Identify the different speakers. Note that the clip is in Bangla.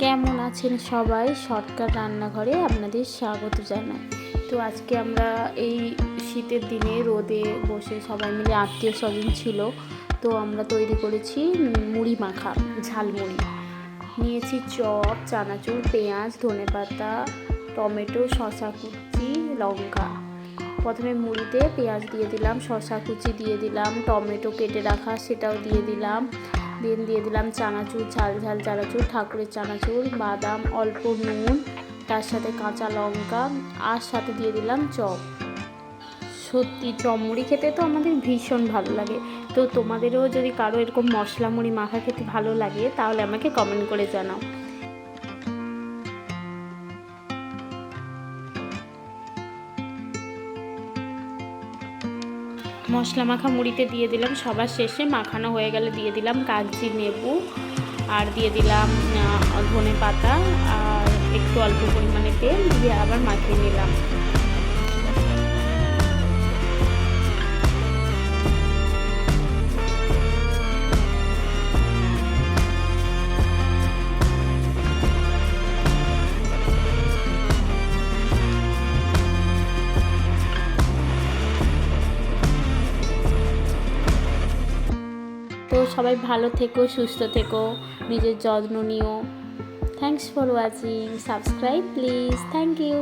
Speaker 1: কেমন আছেন সবাই? শর্টকাট রান্নাঘরে আপনাদের স্বাগত জানাই। তো আজকে আমরা এই শীতের দিনে রোদে বসে সবাই মিলে আত্মীয় স্বজন ছিল, তো আমরা তৈরি করেছি মুড়ি মাখা, ঝালমুড়ি। নিয়েছি চপ, চানাচুর, পেঁয়াজ, ধনেপাতা, টমেটো, শসা কুচি, লঙ্কা। প্রথমে মুড়িতে পেঁয়াজ দিয়ে দিলাম, শসা কুচি দিয়ে দিলাম, টমেটো কেটে রাখা সেটাও দিয়ে দিলাম, দিয়ে দিলাম চানাচুর, ঝাল ঝাল চানাচুর, ঠাকুরের চানাচুর, বাদাম, অল্প নুন, তার সাথে কাঁচা লঙ্কা, আর সাথে দিয়ে দিলাম চপ। সত্যি চপ মুড়ি খেতে তো আমাদের ভীষণ ভালো লাগে। তো তোমাদেরও যদি কারো এরকম মশলা মুড়ি মাখা খেতে ভালো লাগে তাহলে আমাকে কমেন্ট করে জানাও। মশলা মাখা মুড়িতে দিয়ে দিলাম, সবার শেষে মাখানো হয়ে গেলে দিয়ে দিলাম কাগজি লেবু, আর দিয়ে দিলাম ধনে পাতা, আর একটু অল্প পরিমাণে তেল দিয়ে আবার মাখিয়ে নিলাম। তো সবাই ভালো থেকো, সুস্থ থেকো, নিজের যত্ন নিও। Thanks for watching. Subscribe please. Thank you.